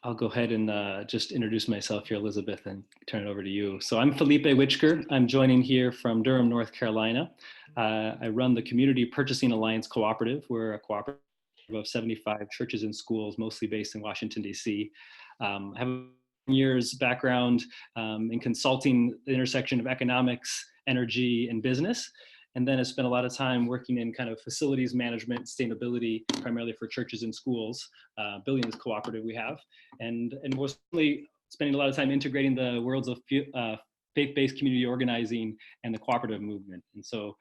I'll go ahead and just introduce myself here, Elizabeth, and turn it over to you. So I'm Felipe Witchker. I'm joining here from Durham, North Carolina. I run the Community Purchasing Alliance Cooperative. We're a cooperative of 75 churches and schools, mostly based in Washington, D.C. I have years background in consulting the intersection of economics, energy, and business. And then I spent a lot of time working in kind of facilities management, sustainability, primarily for churches and schools, building this cooperative we have. And mostly spending a lot of time integrating the worlds of faith-based community organizing and the cooperative movement. And so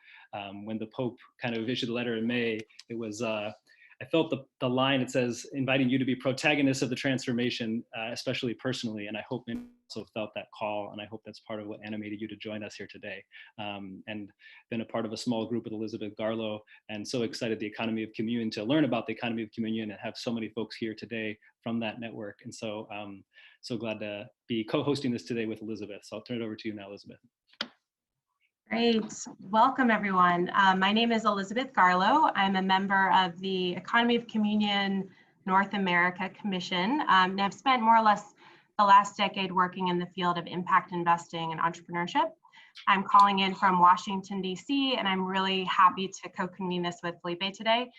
when the Pope kind of issued a letter in May, it was, I felt the line, it says, inviting you to be protagonists of the transformation, especially personally. And I hope you also felt that call. And I hope that's part of what animated you to join us here today. And been a part of a small group with Elizabeth Garlow, and so excited the Economy of Communion to learn about the Economy of Communion and have so many folks here today from that network. And so, so glad to be co-hosting this today with Elizabeth. So I'll turn it over to you now, Elizabeth. Great. Welcome, everyone. My name is Elizabeth Garlow. I'm a member of the Economy of Communion North America Commission, and I've spent more or less the last decade working in the field of impact investing and entrepreneurship. I'm calling in from Washington, D.C., and I'm really happy to co-convene this with Felipe today.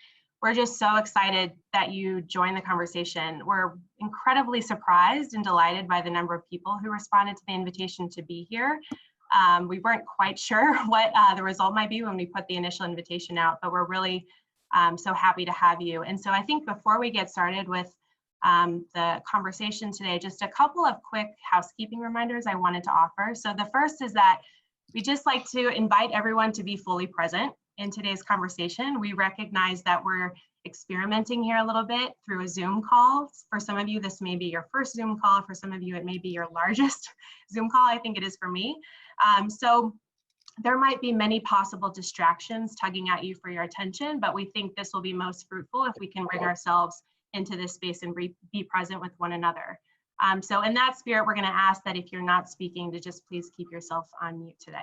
We're just so excited that you joined the conversation. We're incredibly surprised and delighted by the number of people who responded to the invitation to be here. We weren't quite sure what the result might be when we put the initial invitation out, but we're really so happy to have you. And so I think before we get started with the conversation today, just a couple of quick housekeeping reminders I wanted to offer. So the first is that we just like to invite everyone to be fully present in today's conversation. We recognize that we're experimenting here a little bit through a Zoom call. For some of you, this may be your first Zoom call. For some of you, it may be your largest Zoom call. I think it is for me. So there might be many possible distractions tugging at you for your attention, but we think this will be most fruitful if we can bring ourselves into this space and be present with one another. So in that spirit, we're going to ask that if you're not speaking, to just please keep yourself on mute today.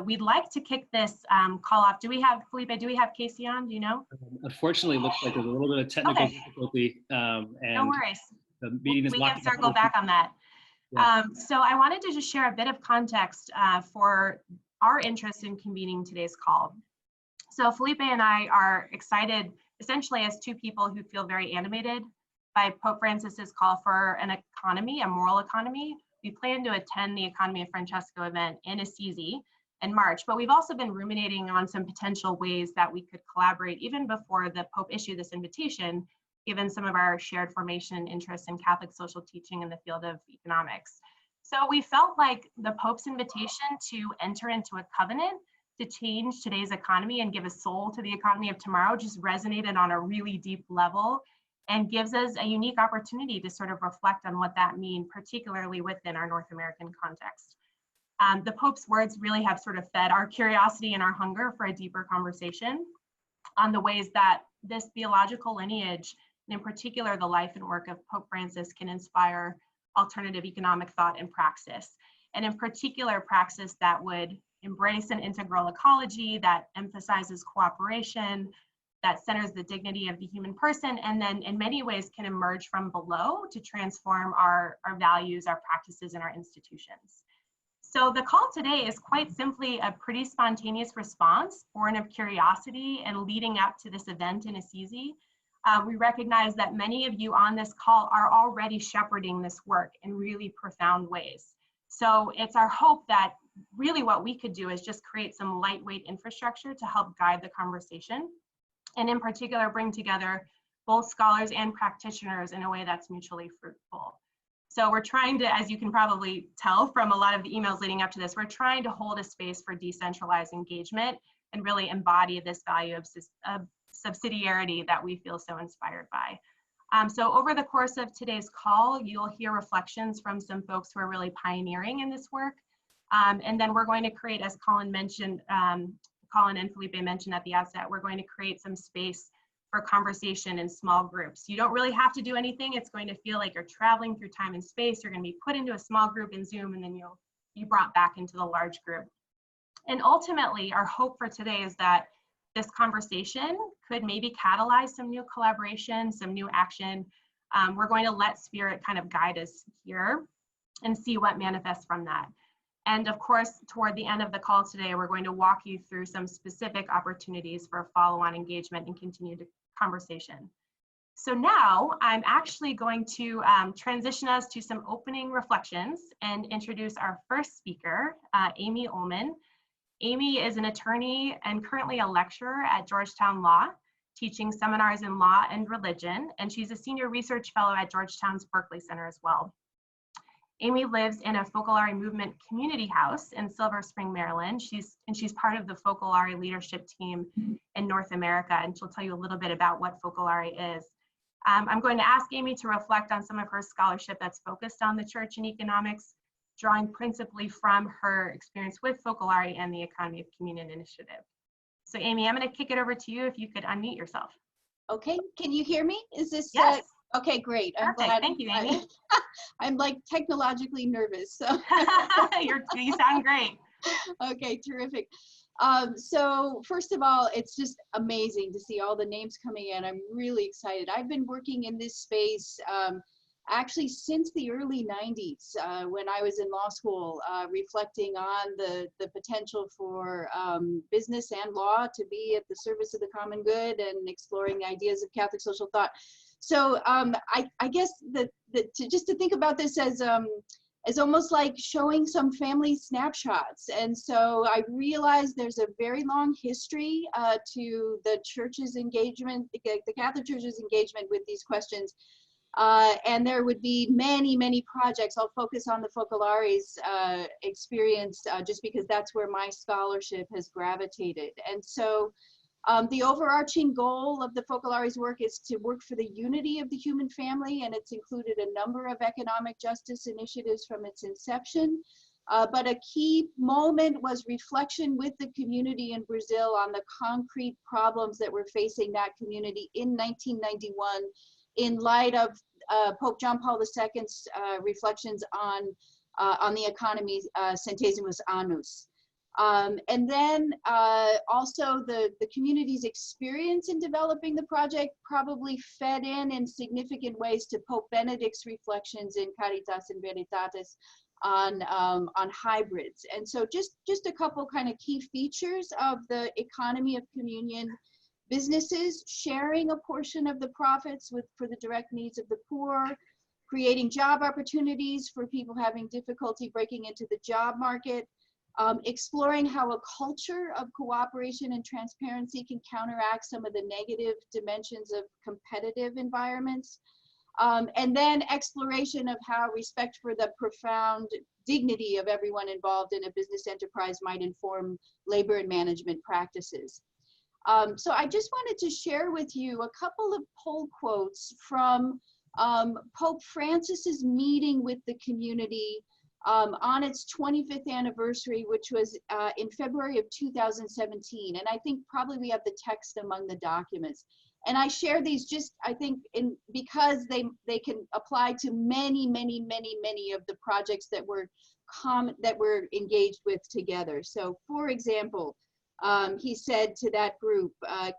We'd like to kick this call off. Do we have, Felipe, do we have Casey on? Do you know? Unfortunately, it looks like there's a little bit of technical difficulty. And no worries. The meeting is we can circle back on that. Yeah. So I wanted to just share a bit of context for our interest in convening today's call. So Felipe and I are excited, essentially as two people who feel very animated by Pope Francis's call for an economy, a moral economy. We plan to attend the Economy of Francesco event in Assisi in March, but we've also been ruminating on some potential ways that we could collaborate even before the Pope issued this invitation, given some of our shared formation and interest in Catholic social teaching in the field of economics. So we felt like the Pope's invitation to enter into a covenant to change today's economy and give a soul to the economy of tomorrow just resonated on a really deep level and gives us a unique opportunity to sort of reflect on what that means, particularly within our North American context. The Pope's words really have sort of fed our curiosity and our hunger for a deeper conversation on the ways that this theological lineage, and in particular the life and work of Pope Francis, can inspire alternative economic thought and praxis. And in particular, praxis that would embrace an integral ecology that emphasizes cooperation, that centers the dignity of the human person, and then in many ways can emerge from below to transform our values, our practices, and our institutions. So the call today is quite simply a pretty spontaneous response, born of curiosity and leading up to this event in Assisi. We recognize that many of you on this call are already shepherding this work in really profound ways. So it's our hope that really what we could do is just create some lightweight infrastructure to help guide the conversation, and in particular, bring together both scholars and practitioners in a way that's mutually fruitful. So we're trying to, as you can probably tell from a lot of the emails leading up to this, we're trying to hold a space for decentralized engagement and really embody this value of subsidiarity that we feel so inspired by. So over the course of today's call, you'll hear reflections from some folks who are really pioneering in this work. And then we're going to create, as Colin mentioned, Colin and Felipe mentioned at the outset, we're going to create some space for conversation in small groups. You don't really have to do anything. It's going to feel like you're traveling through time and space. You're going to be put into a small group in Zoom, and then you'll be brought back into the large group. And ultimately, our hope for today is that this conversation could maybe catalyze some new collaboration, some new action, We're going to let Spirit kind of guide us here and see what manifests from that. And of course, toward the end of the call today, we're going to walk you through some specific opportunities for follow-on engagement and continued conversation. So now I'm actually going to transition us to some opening reflections and introduce our first speaker, Amy Ullman. Amy is an attorney and currently a lecturer at Georgetown Law, teaching seminars in law and religion, and she's a senior research fellow at Georgetown's Berkeley Center as well. Amy lives in a Focolare Movement community house in Silver Spring, Maryland. She's part of the Focolare leadership team in North America, and she'll tell you a little bit about what Focolare is. I'm going to ask Amy to reflect on some of her scholarship that's focused on the church and economics, drawing principally from her experience with Focolare and the Economy of Communion initiative. So Amy, I'm going to kick it over to you if you could unmute yourself. Okay, can you hear me? Is this, yes. Okay, great. Perfect. I'm glad. Thank you, Amy. I'm like technologically nervous, so. You sound great. Okay, terrific. So first of all, it's just amazing to see all the names coming in. I'm really excited. I've been working in this space actually since the early 90s when I was in law school, reflecting on the potential for business and law to be at the service of the common good and exploring ideas of Catholic social thought. So I guess just to think about this as almost like showing some family snapshots. And so I realized there's a very long history to the church's engagement, the Catholic Church's engagement with these questions. And there would be many, many projects. I'll focus on the Focolare's experience just because that's where my scholarship has gravitated. And so the overarching goal of the Focolare's work is to work for the unity of the human family, and it's included a number of economic justice initiatives from its inception. But a key moment was reflection with the community in Brazil on the concrete problems that were facing that community in 1991 in light of Pope John Paul II's reflections on the economy Centesimus Annus. And then also the community's experience in developing the project probably fed in significant ways to Pope Benedict's reflections in Caritas and Veritatis on hybrids. And so just a couple kind of key features of the economy of communion: businesses sharing a portion of the profits for the direct needs of the poor, creating job opportunities for people having difficulty breaking into the job market, exploring how a culture of cooperation and transparency can counteract some of the negative dimensions of competitive environments, and then exploration of how respect for the profound dignity of everyone involved in a business enterprise might inform labor and management practices. So I just wanted to share with you a couple of poll quotes from Pope Francis's meeting with the community on its 25th anniversary, which was in February of 2017. And I think probably we have the text among the documents. And I share these just, I think, because they can apply to many, many, many, many of the projects that we're engaged with together. So for example, he said to that group,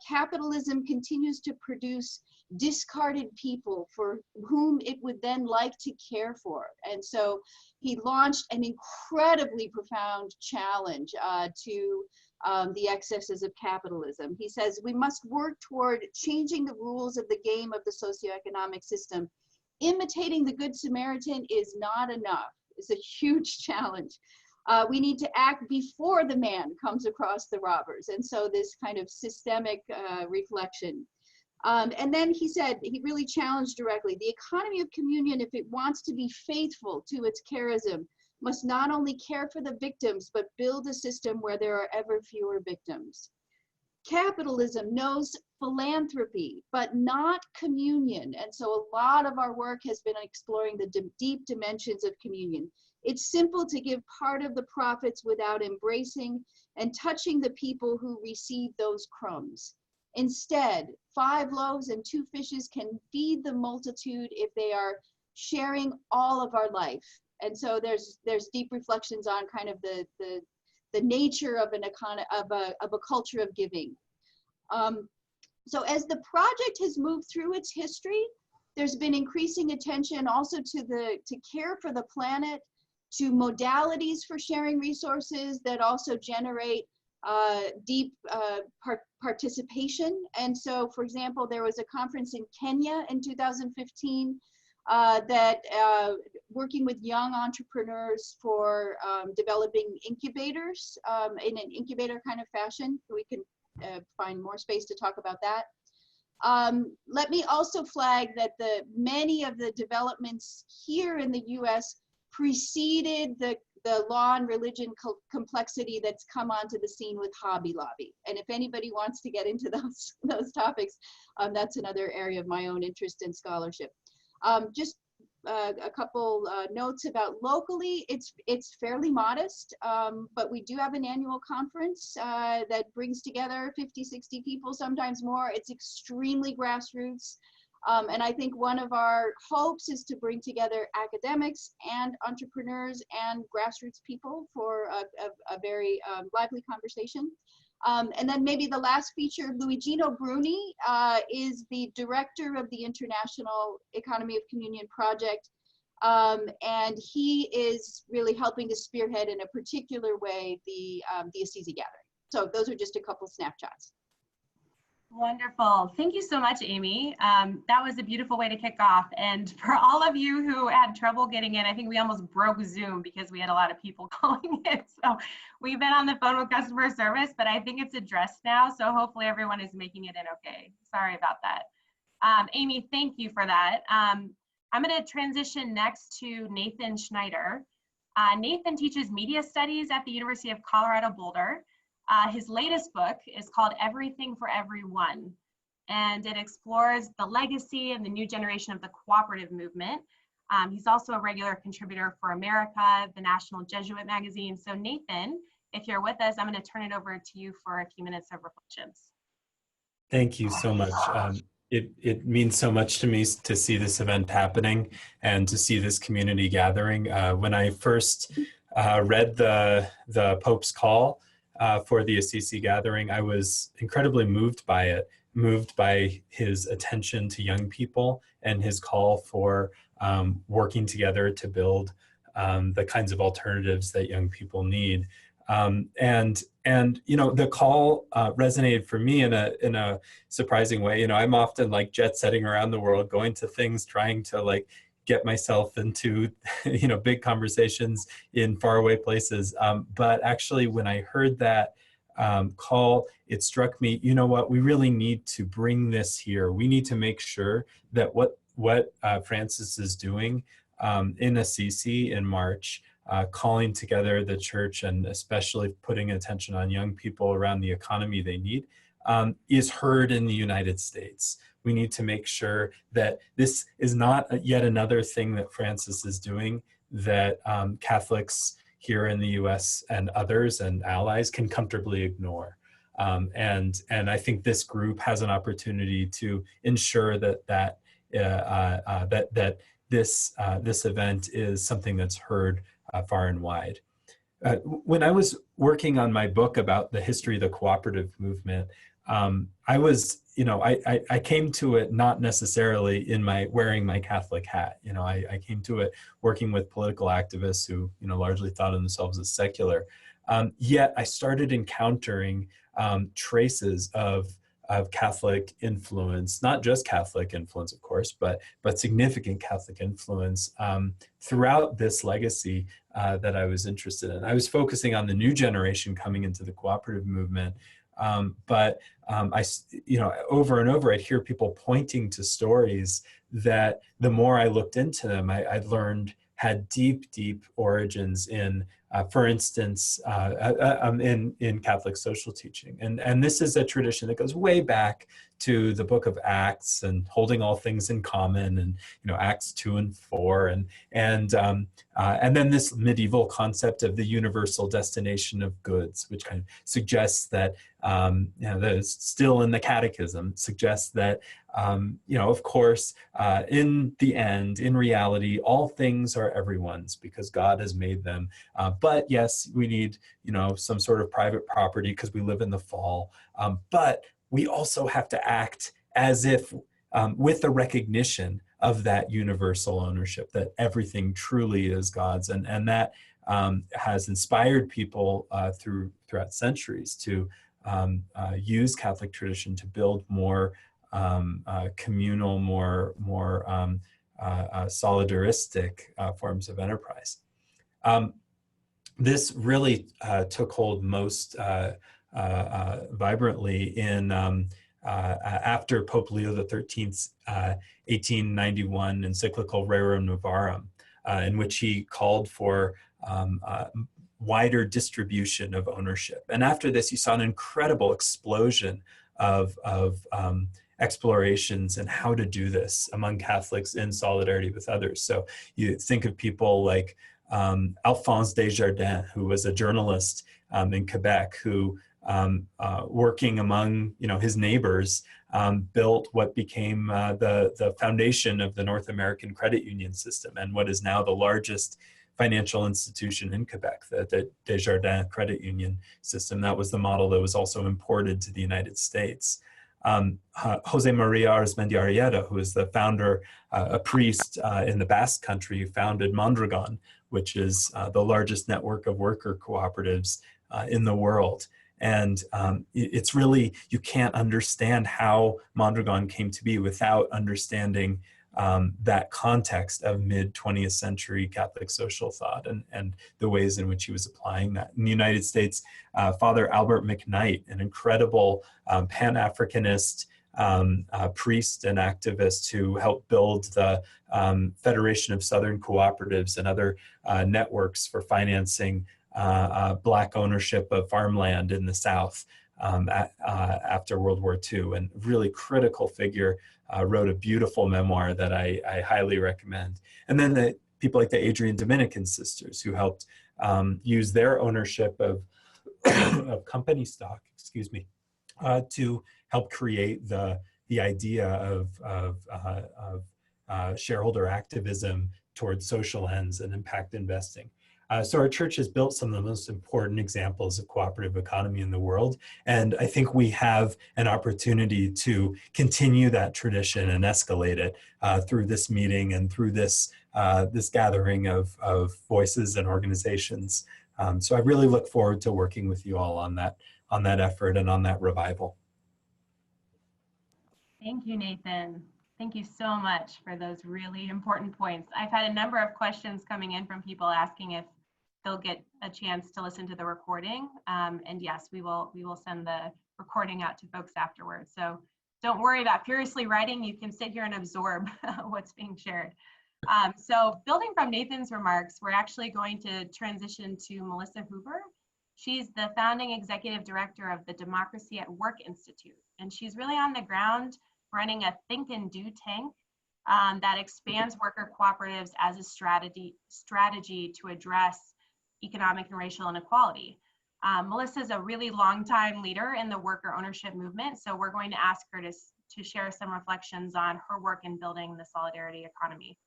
capitalism continues to produce discarded people for whom it would then like to care for. And so he launched an incredibly profound challenge to the excesses of capitalism. He says, we must work toward changing the rules of the game of the socioeconomic system. Imitating the Good Samaritan is not enough. It's a huge challenge. We need to act before the man comes across the robbers. And so this kind of systemic reflection. And then he said, he really challenged directly, the economy of communion, if it wants to be faithful to its charism, must not only care for the victims, but build a system where there are ever fewer victims. Capitalism knows philanthropy, but not communion. And so a lot of our work has been exploring the deep dimensions of communion. It's simple to give part of the profits without embracing and touching the people who receive those crumbs. Instead, 5 loaves and 2 fishes can feed the multitude if they are sharing all of our life. And so there's deep reflections on kind of the nature of a culture of giving. So as the project has moved through its history, There's been increasing attention also to care for the planet, to modalities for sharing resources that also generate deep participation. And so, for example, there was a conference in Kenya in 2015 that working with young entrepreneurs for developing incubators in an incubator kind of fashion. We can find more space to talk about that. Let me also flag that many of the developments here in the US preceded the law and religion complexity that's come onto the scene with Hobby Lobby. And if anybody wants to get into those topics, that's another area of my own interest in scholarship. Just a couple notes about locally, it's fairly modest, but we do have an annual conference that brings together 50, 60 people, sometimes more. It's extremely grassroots. And I think one of our hopes is to bring together academics and entrepreneurs and grassroots people for a very lively conversation. And then maybe the last feature, Luigino Bruni is the director of the International Economy of Communion Project. And he is really helping to spearhead in a particular way the Assisi Gathering. So those are just a couple snapshots. Wonderful. Thank you so much, Amy. That was a beautiful way to kick off. And for all of you who had trouble getting in, I think we almost broke Zoom because we had a lot of people calling in. So we've been on the phone with customer service, but I think it's addressed now. So hopefully everyone is making it in okay. Sorry about that. Amy, thank you for that. I'm going to transition next to Nathan Schneider. Nathan teaches media studies at the University of Colorado Boulder. His latest book is called Everything for Everyone, and it explores the legacy and the new generation of the cooperative movement. He's also a regular contributor for America, the National Jesuit magazine. So Nathan, if you're with us, I'm going to turn it over to you for a few minutes of reflections. Thank you so much. It means so much to me to see this event happening and to see this community gathering. When I first read the Pope's call for the Assisi Gathering, I was incredibly moved by it, moved by his attention to young people and his call for working together to build the kinds of alternatives that young people need. And you know, the call resonated for me in a surprising way. You know, I'm often like jet setting around the world, going to things, trying to like get myself into, you know, big conversations in faraway places. But actually, when I heard that call, it struck me, you know what, we really need to bring this here. We need to make sure that what Francis is doing in Assisi in March, calling together the church and especially putting attention on young people around the economy they need, is heard in the United States. We need to make sure that this is not yet another thing that Francis is doing that Catholics here in the US and others and allies can comfortably ignore. And I think this group has an opportunity to ensure that this event is something that's heard far and wide. When I was working on my book about the history of the cooperative movement, I was, you know, I came to it not necessarily in wearing my Catholic hat. You know, I came to it working with political activists who, you know, largely thought of themselves as secular. Yet I started encountering traces of Catholic influence, not just Catholic influence, of course, but significant Catholic influence throughout this legacy that I was interested in. I was focusing on the new generation coming into the cooperative movement, but you know, over and over, I'd hear people pointing to stories that the more I looked into them, I learned had deep, deep origins in, for instance, in Catholic social teaching. And this is a tradition that goes way back to the book of Acts and holding all things in common, and, you know, Acts 2 and 4, and then this medieval concept of the universal destination of goods, which kind of suggests that, you know, that is still in the catechism, suggests that, you know, of course, in the end, in reality, all things are everyone's because God has made them. But yes, we need, you know, some sort of private property because we live in the fall. But we also have to act as if with the recognition of that universal ownership, that everything truly is God's. And that has inspired people throughout centuries to use Catholic tradition to build more communal, more solidaristic forms of enterprise. This really took hold most vibrantly in after Pope Leo XIII's 1891 encyclical Rerum Novarum, in which he called for wider distribution of ownership. And after this, you saw an incredible explosion of explorations and how to do this among Catholics in solidarity with others. So you think of people like Alphonse Desjardins, who was a journalist in Quebec, who working among his neighbors, built what became the foundation of the North American credit union system and what is now the largest financial institution in Quebec, the Desjardins credit union system. That was the model that was also imported to the United States. Jose Maria Arizmendiarrieta, who is the founder, a priest in the Basque Country, founded Mondragon, which is the largest network of worker cooperatives in the world. And it's really, you can't understand how Mondragon came to be without understanding that context of mid-20th century Catholic social thought and the ways in which he was applying that. In the United States, Father Albert McKnight, an incredible Pan-Africanist priest and activist who helped build the Federation of Southern Cooperatives and other networks for financing Black ownership of farmland in the South after World War II, and really critical figure, wrote a beautiful memoir that I highly recommend. And then the people like the Adrian Dominican sisters, who helped use their ownership of, of company stock, excuse me, to help create the idea of shareholder activism towards social ends and impact investing. So our church has built some of the most important examples of cooperative economy in the world. And I think we have an opportunity to continue that tradition and escalate it through this meeting and through this, this gathering of voices and organizations. So I really look forward to working with you all on that effort and on that revival. Thank you, Nathan. Thank you so much for those really important points. I've had a number of questions coming in from people asking if they'll get a chance to listen to the recording. And yes, we will send the recording out to folks afterwards. So don't worry about furiously writing. You can sit here and absorb what's being shared. So building from Nathan's remarks, we're actually going to transition to Melissa Hoover. She's the founding executive director of the Democracy at Work Institute. And she's really on the ground running a think and do tank that expands worker cooperatives as a strategy to address economic and racial inequality. Melissa is a really long-time leader in the worker ownership movement, so we're going to ask her to share some reflections on her work in building the solidarity economy.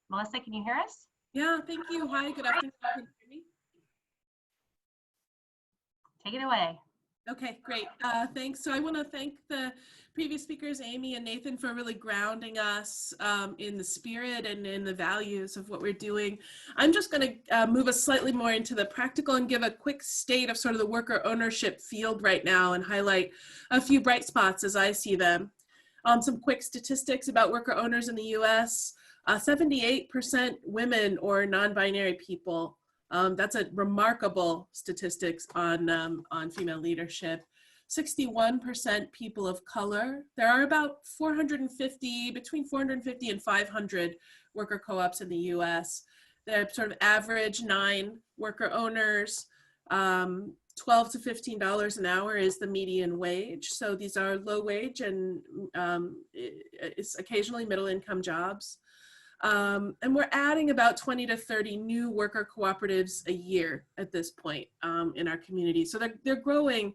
Melissa, can you hear us? Yeah, thank you. Hi, good afternoon. Can you hear me? Take it away. Okay, great. Thanks. So I want to thank the previous speakers, Amy and Nathan, for really grounding us in the spirit and in the values of what we're doing. I'm just going to move us slightly more into the practical and give a quick state of sort of the worker ownership field right now and highlight a few bright spots as I see them. Some quick statistics about worker owners in the US, 78% women or non-binary people. That's a remarkable statistics on female leadership. 61% people of color. There are about between 450 and 500 worker co-ops in the US. They're sort of average 9 worker owners. $12 to $15 an hour is the median wage. So these are low wage and it's occasionally middle income jobs. And we're adding about 20 to 30 new worker cooperatives a year at this point in our community. So they're growing,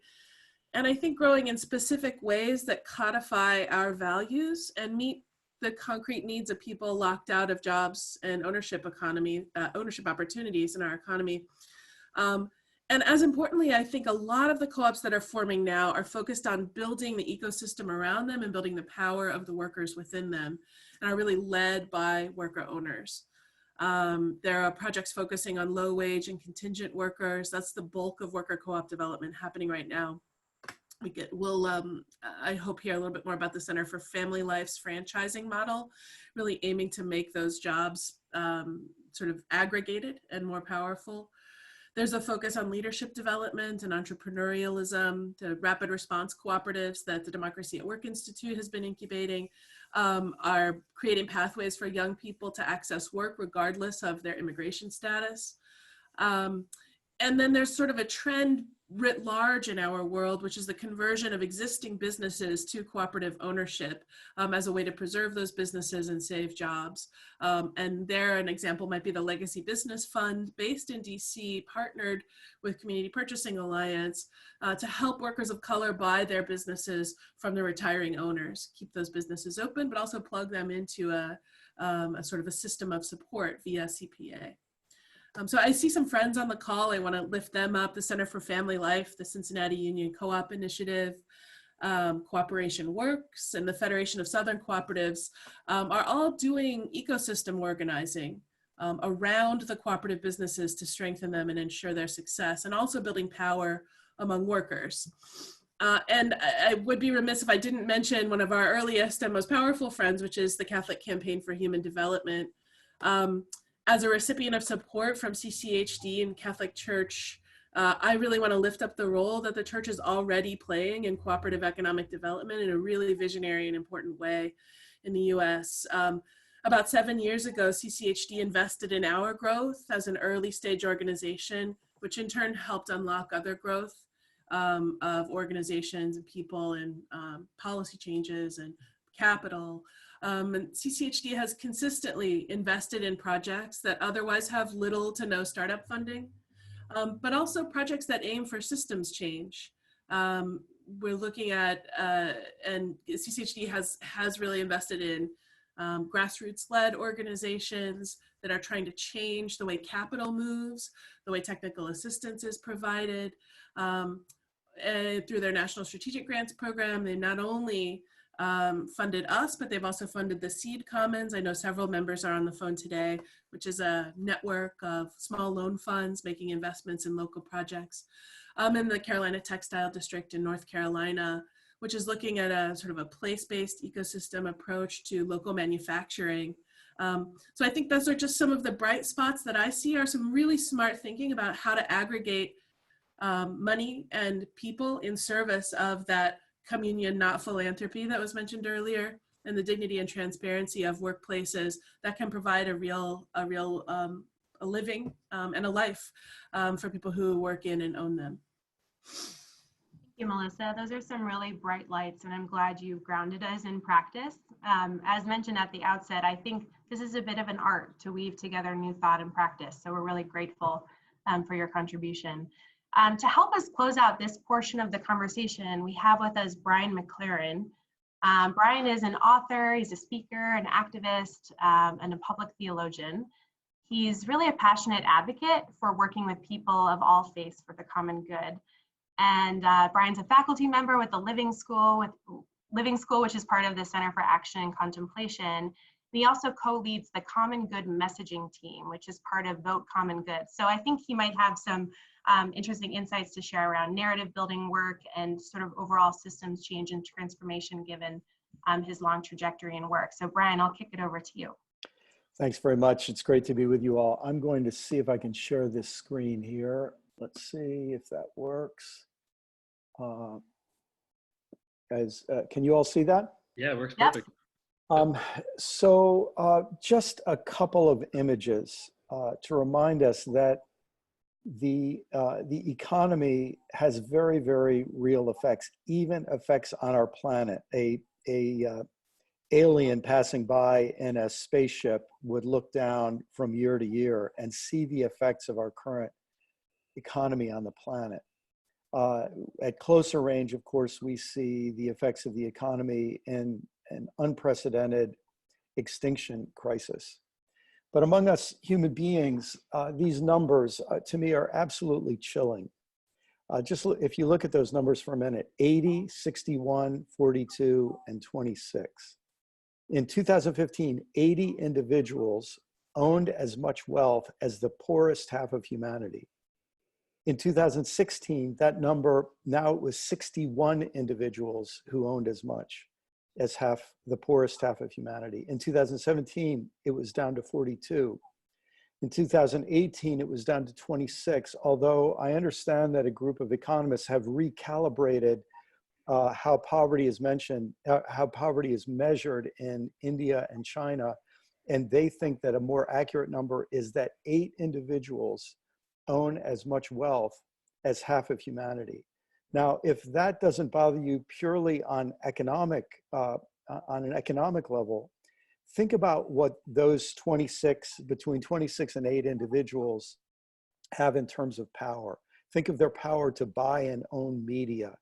and I think growing in specific ways that codify our values and meet the concrete needs of people locked out of jobs and ownership opportunities in our economy. And as importantly, I think a lot of the co-ops that are forming now are focused on building the ecosystem around them and building the power of the workers within them, and are really led by worker owners. There are projects focusing on low wage and contingent workers. That's the bulk of worker co-op development happening right now. We'll, I hope, hear a little bit more about the Center for Family Life's franchising model, really aiming to make those jobs sort of aggregated and more powerful. There's a focus on leadership development and entrepreneurialism. The rapid response cooperatives that the Democracy at Work Institute has been incubating are creating pathways for young people to access work regardless of their immigration status. And then there's sort of a trend writ large in our world, which is the conversion of existing businesses to cooperative ownership as a way to preserve those businesses and save jobs. And there, an example might be the Legacy Business Fund, based in DC, partnered with Community Purchasing Alliance to help workers of color buy their businesses from the retiring owners, keep those businesses open, but also plug them into a sort of a system of support via CPA. So I see some friends on the call. I want to lift them up. The Center for Family Life, the Cincinnati Union Co-op Initiative, Cooperation Works, and the Federation of Southern Cooperatives are all doing ecosystem organizing around the cooperative businesses to strengthen them and ensure their success, and also building power among workers. And I would be remiss if I didn't mention one of our earliest and most powerful friends, which is the Catholic Campaign for Human Development. As a recipient of support from CCHD and Catholic Church, I really want to lift up the role that the church is already playing in cooperative economic development in a really visionary and important way in the US. About 7 years ago, CCHD invested in our growth as an early stage organization, which in turn helped unlock other growth of organizations and people and policy changes and capital. And CCHD has consistently invested in projects that otherwise have little to no startup funding, but also projects that aim for systems change. We're looking at, and CCHD has really invested in grassroots-led organizations that are trying to change the way capital moves, the way technical assistance is provided. Through their National Strategic Grants Program, they not only funded us, but they've also funded the Seed Commons. I know several members are on the phone today, which is a network of small loan funds making investments in local projects. In the Carolina Textile District in North Carolina, which is looking at a sort of a place-based ecosystem approach to local manufacturing. So I think those are just some of the bright spots that I see are some really smart thinking about how to aggregate money and people in service of that communion, not philanthropy, that was mentioned earlier, and the dignity and transparency of workplaces that can provide a living and a life for people who work in and own them. Thank you, Melissa. Those are some really bright lights, and I'm glad you grounded us in practice. As mentioned at the outset, I think this is a bit of an art to weave together new thought and practice, so we're really grateful for your contribution. To help us close out this portion of the conversation, we have with us Brian McLaren. Brian is an author, he's a speaker, an activist, and a public theologian. He's really a passionate advocate for working with people of all faiths for the common good. And Brian's a faculty member with the Living School, which is part of the Center for Action and Contemplation. And he also co-leads the Common Good Messaging Team, which is part of Vote Common Good. So I think he might have some interesting insights to share around narrative building work and sort of overall systems change and transformation given his long trajectory and work. So Brian, I'll kick it over to you. Thanks very much. It's great to be with you all. I'm going to see if I can share this screen here. Let's see if that works. Can you all see that? Yeah, it works perfect. Just a couple of images to remind us that the economy has very, very real effects, even effects on our planet. A alien passing by in a spaceship would look down from year to year and see the effects of our current economy on the planet. At closer range, of course, we see the effects of the economy in an unprecedented extinction crisis. But among us human beings, these numbers to me are absolutely chilling. If you look at those numbers for a minute, 80, 61, 42, and 26. In 2015, 80 individuals owned as much wealth as the poorest half of humanity. In 2016, that number, now it was 61 individuals who owned as much as the poorest half of humanity. In 2017, it was down to 42. In 2018, it was down to 26, although I understand that a group of economists have recalibrated how poverty is measured in India and China. And they think that a more accurate number is that 8 individuals own as much wealth as half of humanity. Now, if that doesn't bother you purely on an economic level, think about what those between 26 and 8 individuals have in terms of power. Think of their power to buy and own media,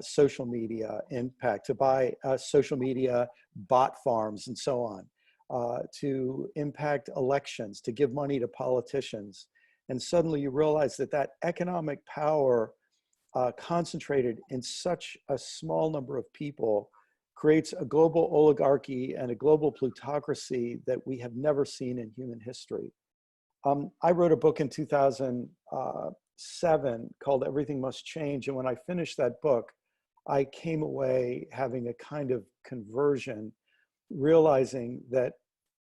social media impact, to buy social media bot farms and so on, to impact elections, to give money to politicians. And suddenly you realize that that economic power concentrated in such a small number of people creates a global oligarchy and a global plutocracy that we have never seen in human history. I wrote a book in 2007 called Everything Must Change. And when I finished that book, I came away having a kind of conversion, realizing that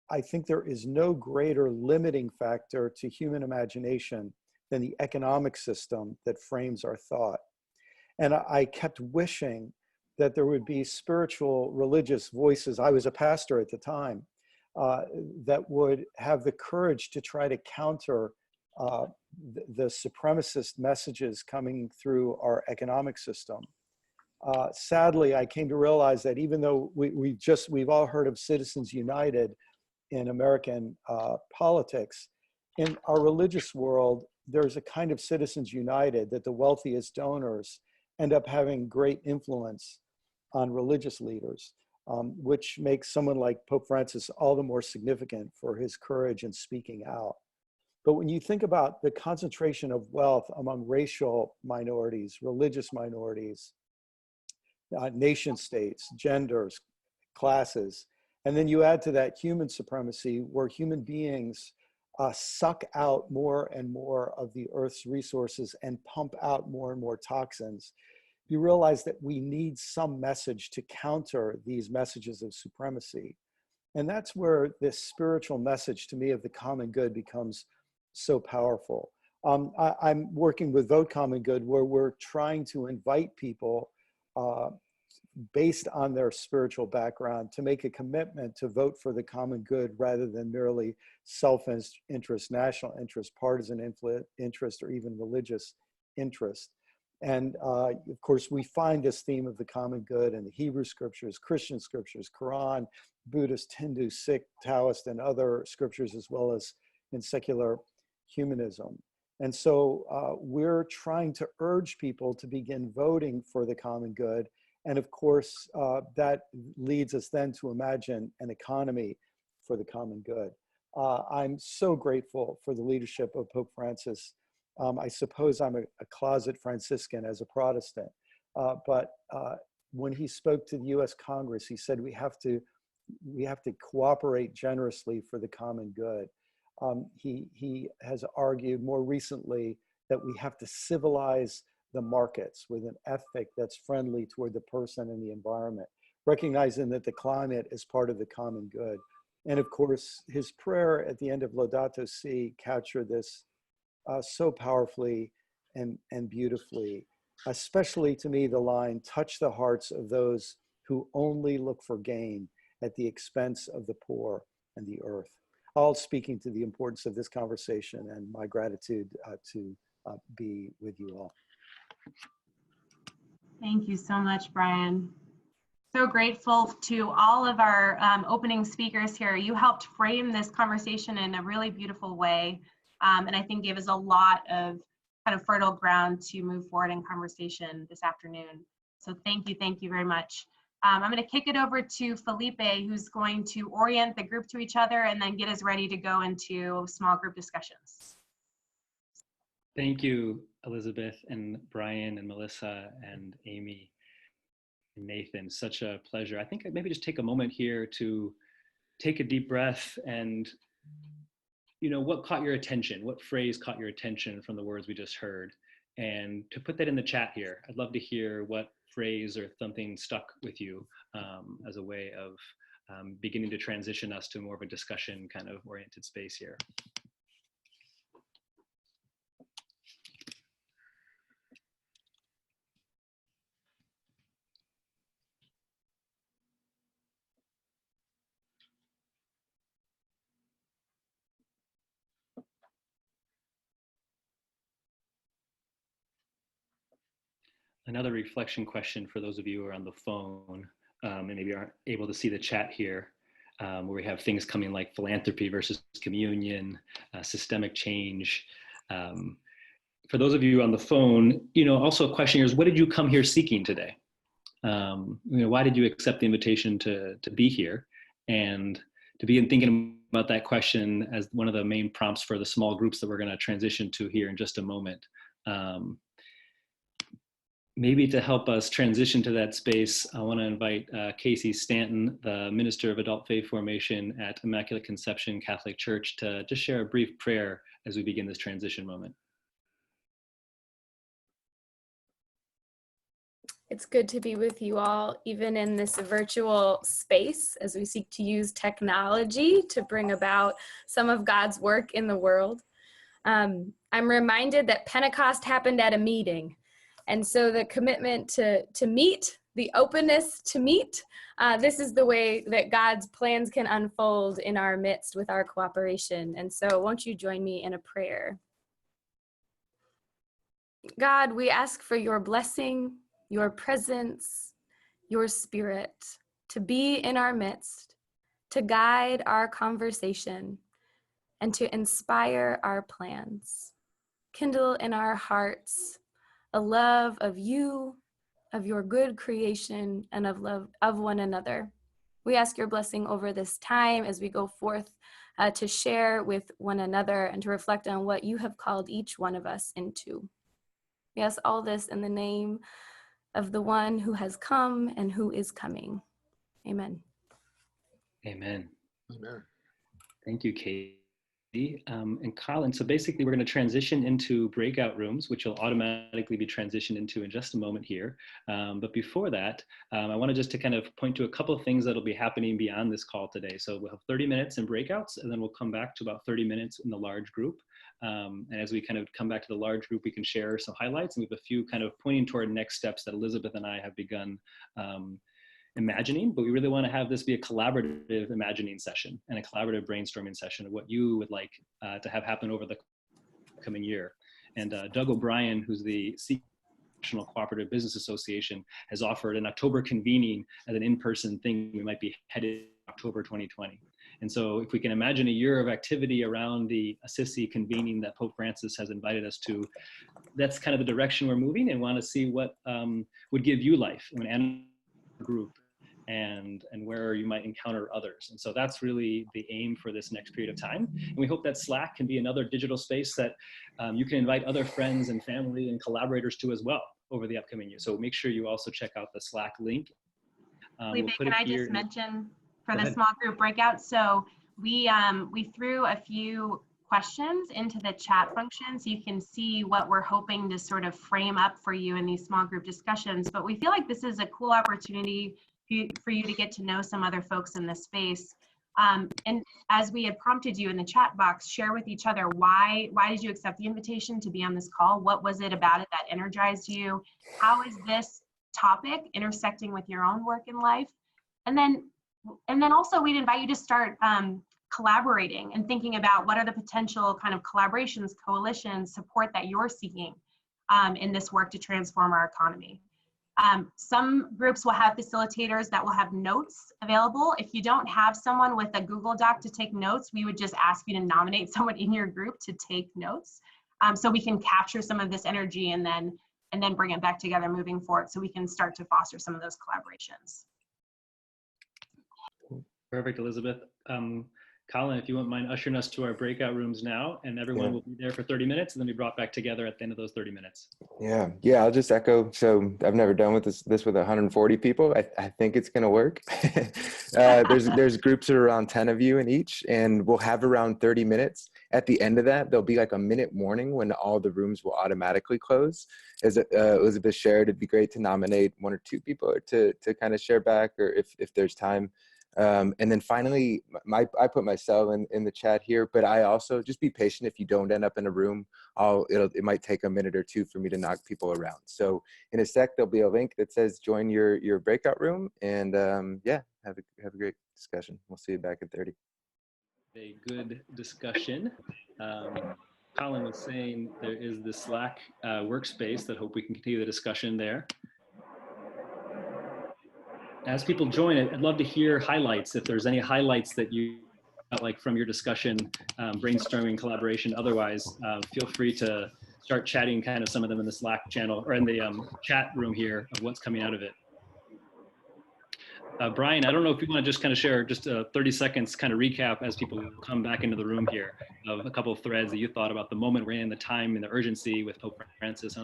I think there is no greater limiting factor to human imagination than the economic system that frames our thought. And I kept wishing that there would be spiritual, religious voices. I was a pastor at the time, that would have the courage to try to counter the supremacist messages coming through our economic system. Sadly, I came to realize that even though we've all heard of Citizens United in American politics, in our religious world, there's a kind of Citizens United that the wealthiest donors end up having great influence on religious leaders, which makes someone like Pope Francis all the more significant for his courage in speaking out. But when you think about the concentration of wealth among racial minorities, religious minorities, nation states, genders, classes, and then you add to that human supremacy, where human beings suck out more and more of the Earth's resources and pump out more and more toxins, you realize that we need some message to counter these messages of supremacy. And that's where this spiritual message to me of the common good becomes so powerful. I'm working with Vote Common Good, where we're trying to invite people based on their spiritual background to make a commitment to vote for the common good rather than merely self-interest, national interest, partisan interest, or even religious interest. And of course, we find this theme of the common good in the Hebrew scriptures, Christian scriptures, Quran, Buddhist, Hindu, Sikh, Taoist, and other scriptures, as well as in secular humanism. And so we're trying to urge people to begin voting for the common good. And of course, that leads us then to imagine an economy for the common good. I'm so grateful for the leadership of Pope Francis. I suppose I'm a closet Franciscan as a Protestant, but when he spoke to the U.S. Congress, he said we have to cooperate generously for the common good. He has argued more recently that we have to civilize the markets with an ethic that's friendly toward the person and the environment, recognizing that the climate is part of the common good. And of course, his prayer at the end of Laudato Si captured this so powerfully and beautifully, especially to me, the line, touch the hearts of those who only look for gain at the expense of the poor and the earth. All speaking to the importance of this conversation and my gratitude to be with you all. Thank you so much, Brian. So grateful to all of our opening speakers here. You helped frame this conversation in a really beautiful way. And I think gave us a lot of kind of fertile ground to move forward in conversation this afternoon. So thank you very much. I'm going to kick it over to Felipe, who's going to orient the group to each other and then get us ready to go into small group discussions. Thank you, Elizabeth and Brian and Melissa and Amy and Nathan. Such a pleasure. I think I'd maybe just take a moment here to take a deep breath and, what caught your attention? What phrase caught your attention from the words we just heard? And to put that in the chat here, I'd love to hear what phrase or something stuck with you as a way of beginning to transition us to more of a discussion kind of oriented space here. Another reflection question for those of you who are on the phone and maybe aren't able to see the chat here, where we have things coming like philanthropy versus communion, systemic change. For those of you on the phone, also a question here is, what did you come here seeking today? Why did you accept the invitation to be here? And to begin thinking about that question as one of the main prompts for the small groups that we're going to transition to here in just a moment. Maybe to help us transition to that space, I want to invite Casey Stanton, the Minister of Adult Faith Formation at Immaculate Conception Catholic Church, to just share a brief prayer as we begin this transition moment. It's good to be with you all, even in this virtual space, as we seek to use technology to bring about some of God's work in the world. I'm reminded that Pentecost happened at a meeting. And so the commitment to meet, the openness to meet, this is the way that God's plans can unfold in our midst with our cooperation. And so won't you join me in a prayer? God, we ask for your blessing, your presence, your spirit to be in our midst, to guide our conversation, and to inspire our plans. Kindle in our hearts a love of you, of your good creation, and of love of one another. We ask your blessing over this time as we go forth to share with one another and to reflect on what you have called each one of us into. We ask all this in the name of the one who has come and who is coming. Amen. Amen. Amen. Thank you, Katie. And Colin, so basically we're going to transition into breakout rooms, which will automatically be transitioned into in just a moment here. But before that, I wanted just to kind of point to a couple of things that'll be happening beyond this call today. So we'll have 30 minutes in breakouts, and then we'll come back to about 30 minutes in the large group. And as we kind of come back to the large group, we can share some highlights, and we have a few kind of pointing toward next steps that Elizabeth and I have begun imagining, but we really want to have this be a collaborative imagining session and a collaborative brainstorming session of what you would like to have happen over the coming year. And Doug O'Brien, who's the CEO of the National Cooperative Business Association, has offered an October convening as an in-person thing. We might be headed in October 2020. And so if we can imagine a year of activity around the Assisi convening that Pope Francis has invited us to, that's kind of the direction we're moving, and want to see what would give you life in an group and where you might encounter others. And so that's really the aim for this next period of time. And we hope that Slack can be another digital space that you can invite other friends and family and collaborators to as well over the upcoming year. So make sure you also check out the Slack link. Felipe, can I just mention for the small group breakout? So we threw a few questions into the chat function so you can see what we're hoping to sort of frame up for you in these small group discussions. But we feel like this is a cool opportunity for you to get to know some other folks in this space. And as we had prompted you in the chat box, share with each other, why did you accept the invitation to be on this call? What was it about it that energized you? How is this topic intersecting with your own work in life? And then also we'd invite you to start collaborating and thinking about what are the potential kind of collaborations, coalitions, support that you're seeking in this work to transform our economy. Some groups will have facilitators that will have notes available. If you don't have someone with a Google Doc to take notes, we would just ask you to nominate someone in your group to take notes, so we can capture some of this energy and then bring it back together moving forward, so we can start to foster some of those collaborations. Perfect, Elizabeth. Colin, if you wouldn't mind ushering us to our breakout rooms now, and everyone will be there for 30 minutes, and then be brought back together at the end of those 30 minutes. Yeah, I'll just echo. So I've never done with this with 140 people. I think it's gonna work. There's groups of around 10 of you in each, and we'll have around 30 minutes. At the end of that, there'll be like a minute warning when all the rooms will automatically close. As Elizabeth shared, it'd be great to nominate 1 or 2 people to kind of share back, or if there's time. And then finally, I put myself in the chat here, but I also just be patient if you don't end up in a room. It might take a minute or 2 for me to knock people around. So in a sec, there'll be a link that says join your breakout room, and yeah, have a great discussion. We'll see you back at 30. A good discussion. Colin was saying there is the Slack workspace that hope we can continue the discussion there. As people join it, I'd love to hear highlights. If there's any highlights that you like from your discussion, brainstorming, collaboration, otherwise, feel free to start chatting kind of some of them in the Slack channel or in the chat room here of what's coming out of it. Brian, I don't know if you want to just kind of share just 30 seconds kind of recap as people come back into the room here of a couple of threads that you thought about the moment we're in, the time and the urgency with Pope Francis.